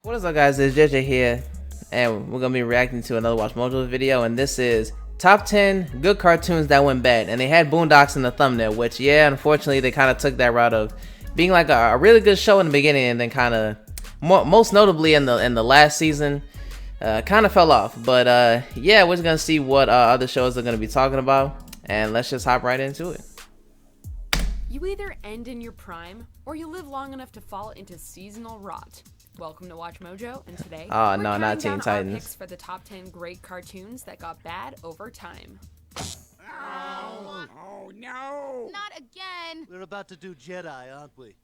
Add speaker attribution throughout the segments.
Speaker 1: What is up, guys? It's JJ here, and we're gonna be reacting to another Watchmojo video, and this is top 10 good cartoons that went bad. And they had Boondocks in the thumbnail, which, yeah, unfortunately, they kind of took that route of being like a really good show in the beginning, and then kind of, most notably in the last season, kind of fell off. But yeah, we're just gonna see what other shows they're gonna be talking about, and let's just hop right into it.
Speaker 2: You either end in your prime, or you live long enough to fall into seasonal rot. Welcome to Watchmojo, and today
Speaker 1: Oh,
Speaker 2: we're
Speaker 1: no,
Speaker 2: counting
Speaker 1: not Teen
Speaker 2: down our
Speaker 1: Titans.
Speaker 2: picks for the top 10 great cartoons that got bad over time.
Speaker 3: Oh no!
Speaker 4: Not again!
Speaker 3: We're about to do Jedi, aren't we?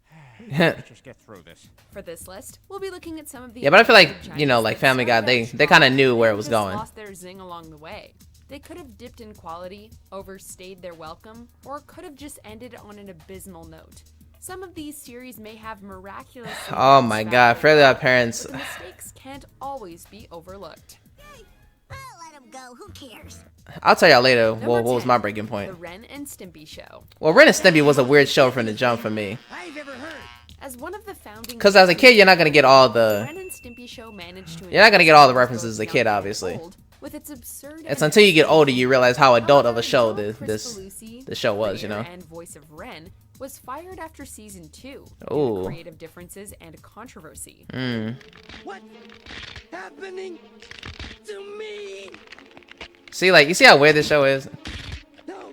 Speaker 5: Let's just get through this.
Speaker 2: For this list, we'll be looking at some of the
Speaker 1: Yeah, but I feel like,
Speaker 2: episodes of
Speaker 1: you know,
Speaker 2: Giants
Speaker 1: like
Speaker 2: that
Speaker 1: Family Guy,
Speaker 2: started out
Speaker 1: they
Speaker 2: strong
Speaker 1: kind of knew where it
Speaker 2: and
Speaker 1: was
Speaker 2: just
Speaker 1: going.
Speaker 2: lost their zing along the way. They could have dipped in quality, overstayed their welcome, or could have just ended on an abysmal note. Some of these series may have miraculous.
Speaker 1: Oh my God, Fairly Odd Parents.
Speaker 2: But the mistakes can't always be overlooked.
Speaker 4: Hey, I'll let him go. Who cares?
Speaker 1: I'll tell y'all later
Speaker 2: Number
Speaker 1: what was
Speaker 2: 10,
Speaker 1: my breaking
Speaker 2: The
Speaker 1: point.
Speaker 2: Ren and Stimpy Show.
Speaker 1: Well, Ren and Stimpy was a weird show from the jump for me.
Speaker 3: I've ever heard.
Speaker 2: As one of the founding,
Speaker 1: Because as a kid, you're not gonna get all the.
Speaker 2: Ren and Stimpy Show managed to
Speaker 1: You're not gonna get all the
Speaker 2: introduce
Speaker 1: references as
Speaker 2: both
Speaker 1: a kid,
Speaker 2: young and
Speaker 1: obviously.
Speaker 2: old with its absurd.
Speaker 1: It's
Speaker 2: and
Speaker 1: until you get
Speaker 2: absurd
Speaker 1: older you realize how adult of a show
Speaker 2: Although
Speaker 1: this
Speaker 2: Chris Belushi,
Speaker 1: the show was, you know.
Speaker 2: creator and voice of Ren, was fired after season 2 due
Speaker 1: Ooh.
Speaker 2: to creative differences and controversy.
Speaker 3: What's happening to me?
Speaker 1: See, like, you see how weird this show is?
Speaker 3: No.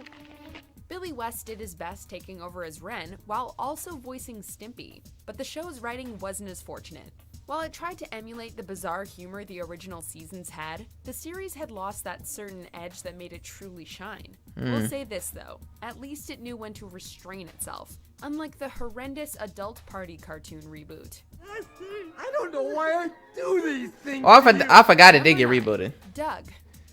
Speaker 2: Billy West did his best taking over as Ren while also voicing Stimpy, but the show's writing wasn't as fortunate. While it tried to emulate the bizarre humor the original seasons had, the series had lost that certain edge that made it truly shine. We'll say this though, at least it knew when to restrain itself, unlike the horrendous adult party cartoon reboot.
Speaker 3: I don't know why I do these things.
Speaker 1: Oh, I forgot it did get rebooted.
Speaker 2: Doug.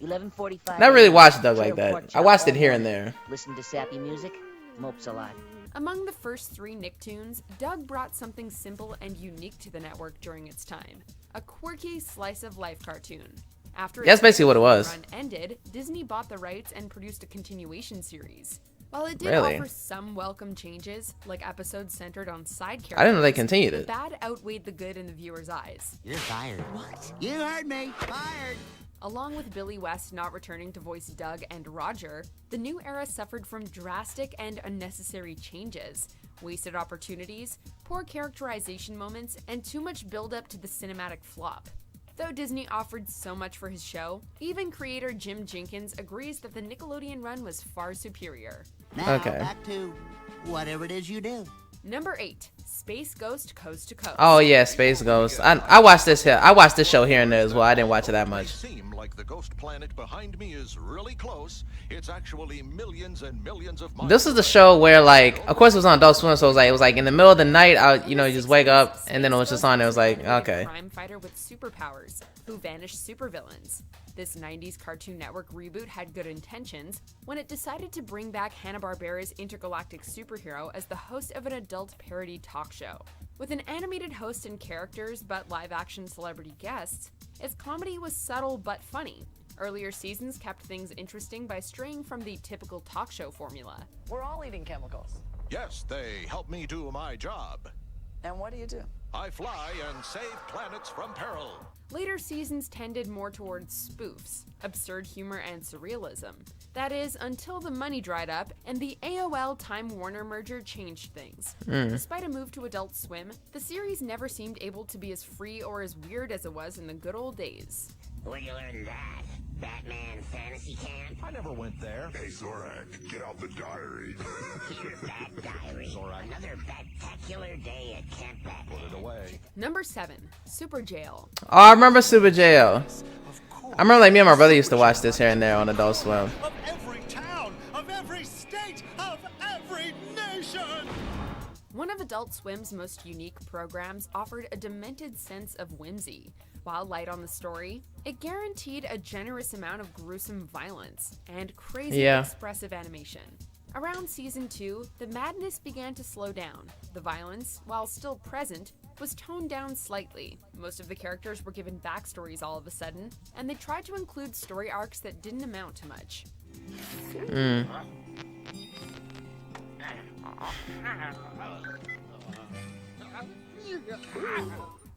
Speaker 6: 11:45.
Speaker 1: Not really watched Doug
Speaker 6: Trail
Speaker 1: like that.
Speaker 6: pork
Speaker 1: I
Speaker 6: chop
Speaker 1: watched it
Speaker 6: all
Speaker 1: here and
Speaker 6: morning.
Speaker 1: there.
Speaker 6: Listen to sappy music, mopes a lot.
Speaker 2: Among the first 3 Nicktoons, Doug brought something simple and unique to the network during its time. A quirky slice of life cartoon. After
Speaker 1: That's
Speaker 2: its
Speaker 1: basically what it was.
Speaker 2: run ended, Disney bought the rights and produced a continuation series. While it did
Speaker 1: Really?
Speaker 2: offer some welcome changes, like episodes centered on side characters,
Speaker 1: I didn't know they continued
Speaker 2: the
Speaker 1: it.
Speaker 2: bad outweighed the good in the viewer's eyes.
Speaker 3: You're fired. What? You heard me. Fired.
Speaker 2: Along with Billy West not returning to voice Doug and Roger, the new era suffered from drastic and unnecessary changes, wasted opportunities, poor characterization moments, and too much build-up to the cinematic flop. Though Disney offered so much for his show, even creator Jim Jenkins agrees that the Nickelodeon run was far superior.
Speaker 3: Now
Speaker 1: Okay.
Speaker 3: back to whatever it is you do.
Speaker 2: Number 8, Space Ghost Coast to Coast.
Speaker 1: Oh yeah, Space Ghost. I watched this here. I watched this show here and there as well. I didn't watch it that much.
Speaker 7: Seem like the ghost planet behind me is really close. It's actually millions and millions of miles.
Speaker 1: This is the show where, like, of course it was on Adult Swim, so it was like in the middle of the night. You know, you just wake up and then it was just on. It was like, okay.
Speaker 2: Crime fighter with superpowers who vanished supervillains. This 90s Cartoon Network reboot had good intentions when it decided to bring back Hanna-Barbera's intergalactic superhero as the host of an adult parody talk show. With an animated host and characters but live-action celebrity guests, its comedy was subtle but funny. Earlier seasons kept things interesting by straying from the typical talk show formula.
Speaker 8: We're all eating chemicals.
Speaker 7: Yes, they help me do my job.
Speaker 8: And what do you do?
Speaker 7: I fly and save planets from peril.
Speaker 2: Later seasons tended more towards spoofs, absurd humor, and surrealism. That is, until the money dried up and the AOL Time Warner merger changed things. Despite a move to Adult Swim, the series never seemed able to be as free or as weird as it was in the good old days.
Speaker 9: Where you learn that? Batman Fantasy Camp?
Speaker 7: I never went there.
Speaker 10: Hey, Zorak, get out the diary.
Speaker 9: Your Bat Diary.
Speaker 7: Zorak.
Speaker 9: Another spectacular day at Camp Batman.
Speaker 7: Put it away.
Speaker 2: Number 7, Super Jail.
Speaker 1: Oh, I remember Super Jail. I remember, like, me and my brother used to watch this here and there on Adult Swim.
Speaker 10: Of every town, of every state, of every nation.
Speaker 2: One of Adult Swim's most unique programs offered a demented sense of whimsy. While light on the story, it guaranteed a generous amount of gruesome violence and crazy expressive animation. Around season 2, the madness began to slow down. The violence, while still present, was toned down slightly. Most of the characters were given backstories all of a sudden, and they tried to include story arcs that didn't amount to much.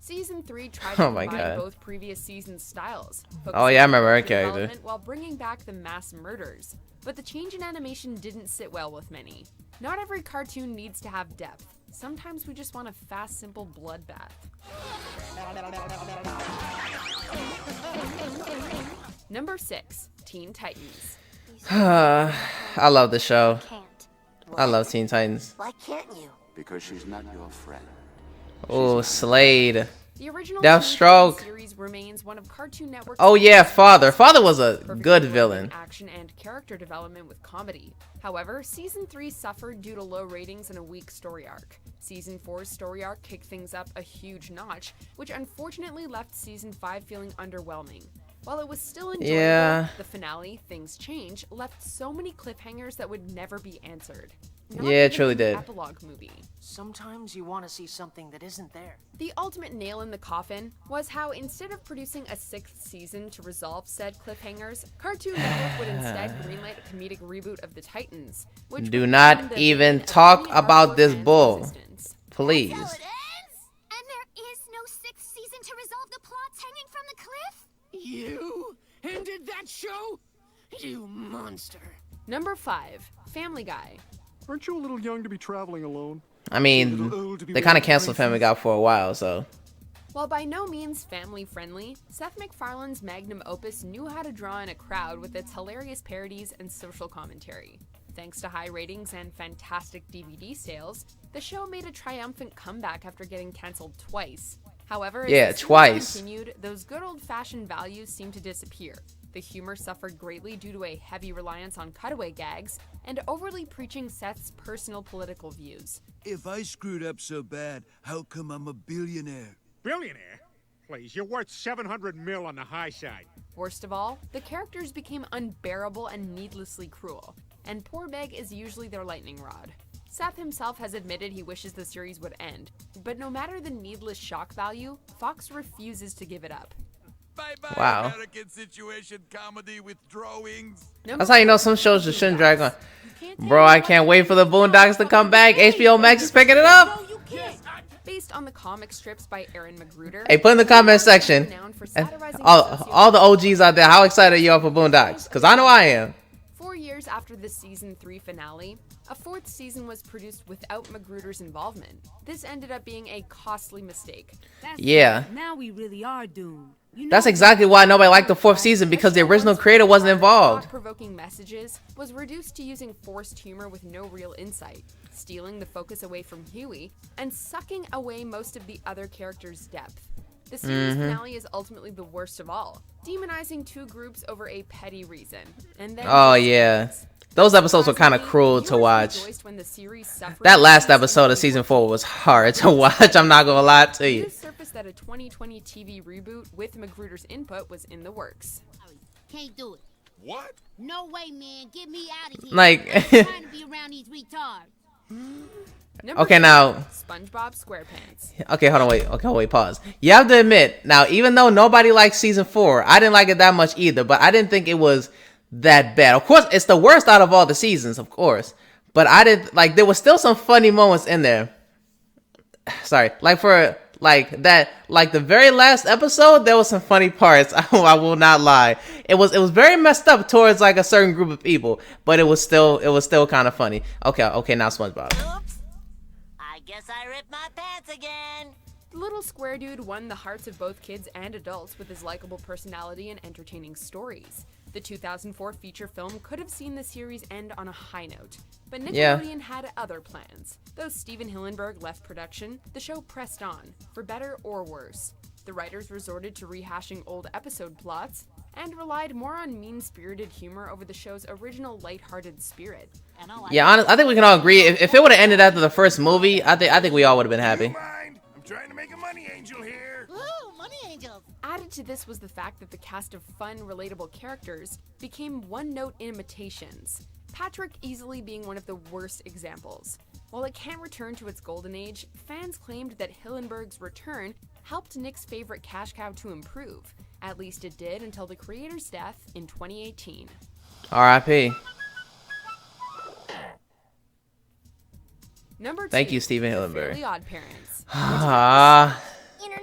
Speaker 2: Season 3 tried
Speaker 1: Oh
Speaker 2: to
Speaker 1: my
Speaker 2: combine
Speaker 1: God.
Speaker 2: both previous season styles.
Speaker 1: Oh, yeah, I remember her
Speaker 2: focusing on
Speaker 1: character.
Speaker 2: development while bringing back the mass murders. But the change in animation didn't sit well with many. Not every cartoon needs to have depth. Sometimes we just want a fast, simple bloodbath. Number 6, Teen Titans.
Speaker 1: I love the show.
Speaker 4: Can't.
Speaker 1: I love Teen Titans.
Speaker 4: Why can't you?
Speaker 11: Because she's not your friend.
Speaker 1: Oh, Slade.
Speaker 2: The original
Speaker 1: Deathstroke.
Speaker 2: Teen Titans series remains one of Cartoon Network's
Speaker 1: Oh yeah,
Speaker 2: best
Speaker 1: Father.
Speaker 2: shows,
Speaker 1: Father was a
Speaker 2: perfectly
Speaker 1: good
Speaker 2: blending
Speaker 1: villain.
Speaker 2: Action and character development with comedy. However, Season 3 suffered due to low ratings and a weak story arc. Season 4's story arc kicked things up a huge notch, which unfortunately left Season 5 feeling underwhelming. While it was still enjoyable,
Speaker 1: Yeah.
Speaker 2: the finale, Things Change, left so many cliffhangers that would never be answered. Not
Speaker 1: Yeah, it
Speaker 2: even
Speaker 1: truly
Speaker 2: in the
Speaker 1: did.
Speaker 2: Epilogue movie.
Speaker 8: Sometimes you want to see something that isn't there.
Speaker 2: The ultimate nail in the coffin was how instead of producing a 6th season to resolve said cliffhangers, Cartoon Network would instead greenlight a comedic reboot of the Titans, which
Speaker 1: Do
Speaker 2: would
Speaker 1: not
Speaker 2: end the
Speaker 1: even
Speaker 2: vein of
Speaker 1: talk
Speaker 2: many
Speaker 1: about
Speaker 2: hardcore
Speaker 1: this
Speaker 2: fans'
Speaker 1: bull.
Speaker 2: existence.
Speaker 1: Please.
Speaker 4: And there is no 6th season to resolve the plots hanging from the cliff?
Speaker 8: You ended that show? You monster.
Speaker 2: Number 5, Family Guy.
Speaker 10: Aren't you a little young to be traveling alone?
Speaker 1: I mean, they kind of canceled Family Guy for a while, so.
Speaker 2: While by no means family-friendly, Seth MacFarlane's magnum opus knew how to draw in a crowd with its hilarious parodies and social commentary. Thanks to high ratings and fantastic DVD sales, the show made a triumphant comeback after getting canceled twice. However, as
Speaker 1: Yeah,
Speaker 2: the series
Speaker 1: twice.
Speaker 2: continued, those good old-fashioned values seemed to disappear. The humor suffered greatly due to a heavy reliance on cutaway gags and overly preaching Seth's personal political views.
Speaker 12: If I screwed up so bad, how come I'm a billionaire?
Speaker 5: Billionaire? Please, you're worth 700 mil on the high side.
Speaker 2: Worst of all, the characters became unbearable and needlessly cruel, and poor Meg is usually their lightning rod. Seth himself has admitted he wishes the series would end, but no matter the needless shock value, Fox refuses to give it up.
Speaker 12: Bye-bye,
Speaker 1: Wow.
Speaker 12: American situation comedy with drawings.
Speaker 1: That's how you know some shows just shouldn't drag on. Bro, I can't wait for the Boondocks to come back. HBO Max is picking it up.
Speaker 2: Based on the comic strips by Aaron Magruder.
Speaker 1: Hey, put in the comment section.
Speaker 2: Renowned for satirizing
Speaker 1: All the OGs out there, how excited are you all for Boondocks? Because I know I am.
Speaker 2: 4 years after the season 3 finale, a 4th season was produced without Magruder's involvement. This ended up being a costly mistake.
Speaker 1: Yeah.
Speaker 13: Now we really are doomed.
Speaker 1: That's exactly why nobody liked the 4th season, because the original creator wasn't involved.
Speaker 2: Thought-provoking messages was reduced to using forced humor with no real insight, stealing the focus away from Huey, and sucking away most of the other characters' depth. The series finale is ultimately the worst of all, demonizing two groups over a petty reason. And then
Speaker 1: Oh, yeah. Those episodes were kind of cruel to watch.
Speaker 2: when the series suffered
Speaker 1: That last episode of season 4 was hard to watch. I'm not gonna lie to you.
Speaker 2: News surfaced that a 2020 TV reboot with Magruder's input was in the works.
Speaker 4: Can't do it.
Speaker 12: What?
Speaker 4: No way, man. Get me out of here.
Speaker 1: Like-
Speaker 4: I'm trying to be around these retards.
Speaker 1: Okay, now.
Speaker 2: SpongeBob SquarePants.
Speaker 1: Okay, hold on, wait. Okay, wait, pause. You have to admit, now, even though nobody liked season 4, I didn't like it that much either, but I didn't think it was that bad. Of course, it's the worst out of all the seasons, of course. But I didn't, like, there was still some funny moments in there. Sorry, like for, like, that, like, the very last episode, there was some funny parts. I will not lie. It was very messed up towards, like, a certain group of people, but it was still kind of funny. Okay, now SpongeBob.
Speaker 9: Oops. I guess I ripped my pants again.
Speaker 2: The little square dude won the hearts of both kids and adults with his likable personality and entertaining stories. The 2004 feature film could have seen the series end on a high note, but Nickelodeon had other plans. Though Steven Hillenburg left production, the show pressed on, for better or worse. The writers resorted to rehashing old episode plots and relied more on mean-spirited humor over the show's original lighthearted spirit.
Speaker 1: Yeah, I think we can all agree. If it would have ended after the first movie, I think we all would have been happy.
Speaker 12: I'm trying to make a money angel here.
Speaker 4: Ooh, money angels.
Speaker 2: Added to this was the fact that the cast of fun, relatable characters became one-note imitations, Patrick easily being one of the worst examples. While it can't return to its golden age, fans claimed that Hillenburg's return helped Nick's favorite cash cow to improve. At least it did until the creator's death in 2018.
Speaker 1: R.I.P.
Speaker 2: Number 2.
Speaker 1: Thank you, Steven
Speaker 2: The
Speaker 1: Hillenburg.
Speaker 2: Fairly Odd Parents.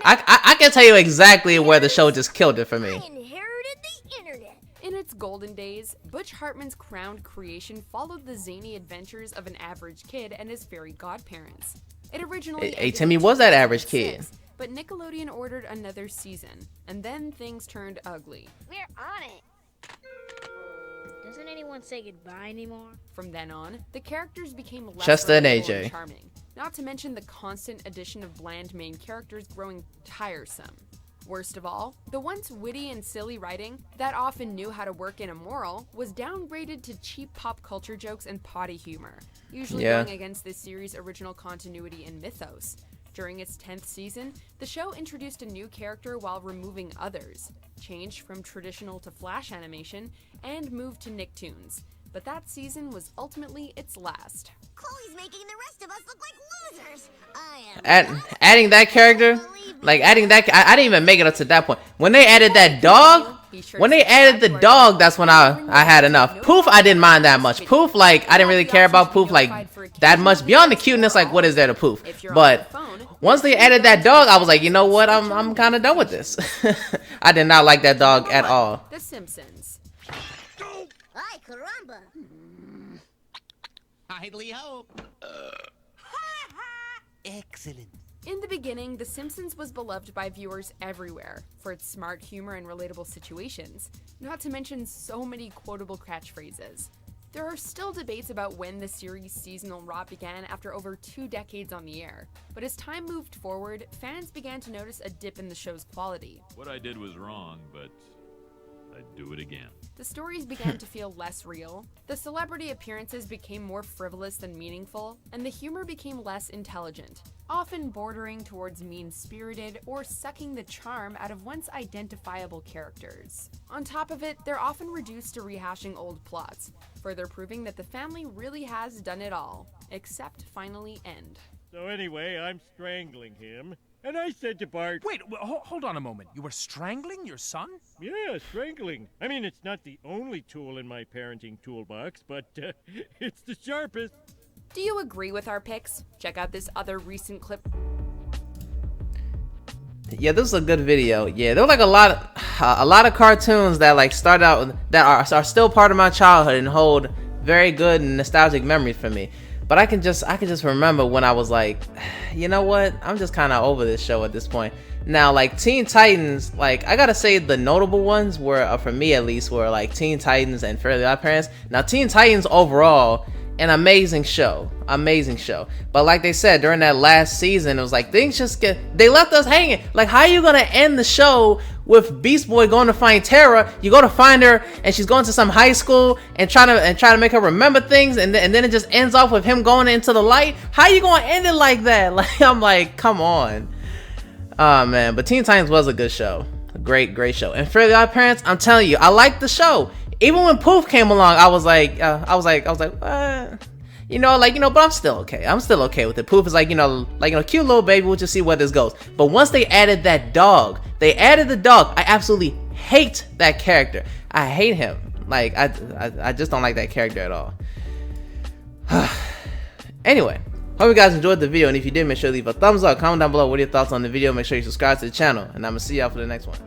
Speaker 1: I can tell you exactly where the show just killed it for me.
Speaker 4: Inherited the internet.
Speaker 2: In its golden days, Butch Hartman's crowned creation followed the zany adventures of an average kid and his fairy godparents. It originally
Speaker 1: Hey, Timmy was that average kid.
Speaker 2: 2006, but Nickelodeon ordered another season, and then things turned ugly.
Speaker 4: We're on it. Doesn't anyone say goodbye anymore?
Speaker 2: From then on, the characters became less
Speaker 1: Chester and
Speaker 2: relatable
Speaker 1: AJ.
Speaker 2: charming, not to mention the constant addition of bland main characters growing tiresome. Worst of all, the once witty and silly writing that often knew how to work in a moral was downgraded to cheap pop culture jokes and potty humor, usually going against the series' original continuity and mythos. During its 10th season, the show introduced a new character while removing others, changed from traditional to flash animation, and moved to Nicktoons. But that season was ultimately its last.
Speaker 4: Chloe's making the rest of us look like losers. I am.
Speaker 1: Adding that character, like adding that, I didn't even make it up to that point. When they added that dog, that's when I had enough. Poof, I didn't mind that much. Poof, like I didn't really care about Poof like that much. Beyond the cuteness, like what is there to Poof? But once they added that dog, I was like, you know what? I'm kind of done with this. I did not like that dog at all.
Speaker 2: The Simpsons.
Speaker 4: Ay, caramba.
Speaker 3: Idly hope. Excellent.
Speaker 2: In the beginning, The Simpsons was beloved by viewers everywhere for its smart humor and relatable situations, not to mention so many quotable catchphrases. There are still debates about when the series' seasonal rot began after over 2 decades on the air, but as time moved forward, fans began to notice a dip in the show's quality.
Speaker 13: What I did was wrong, but I'd do it again.
Speaker 2: The stories began to feel less real, the celebrity appearances became more frivolous than meaningful, and the humor became less intelligent, often bordering towards mean-spirited or sucking the charm out of once identifiable characters. On top of it, they're often reduced to rehashing old plots, further proving that the family really has done it all, except finally end.
Speaker 5: So anyway, I'm strangling him. And I said to Bart...
Speaker 10: Wait, hold on a moment. You were strangling your son?
Speaker 5: Yeah, strangling. I mean, it's not the only tool in my parenting toolbox, but it's the sharpest.
Speaker 2: Do you agree with our picks? Check out this other recent clip.
Speaker 1: Yeah, this is a good video. Yeah, there were like a lot of cartoons that like started out that are still part of my childhood and hold very good and nostalgic memories for me. But I can just remember when I was like, you know what? I'm just kind of over this show at this point. Now, like Teen Titans, like I gotta say the notable ones were, for me at least, were like Teen Titans and Fairly Odd Parents. Now, Teen Titans overall, an amazing show. But like they said during that last season, it was like things just they left us hanging. Like, how are you gonna end the show with Beast Boy going to find Tara? You go to find her and she's going to some high school and trying to make her remember things, and then it just ends off with him going into the light. How you gonna end it like that? Like, I'm like, come on. Oh man, but Teen Titans was a good show. A great show. And Fairly Odd Parents, I'm telling you, I liked the show. Even when Poof came along, I was like, but I'm still okay. I'm still okay with it. Poof is like, cute little baby. We'll just see where this goes. But once they added that dog, I absolutely hate that character. I hate him. Like, I just don't like that character at all. Anyway, hope you guys enjoyed the video. And if you did, make sure to leave a thumbs up, comment down below what are your thoughts on the video. Make sure you subscribe to the channel. And I'm going to see y'all for the next one.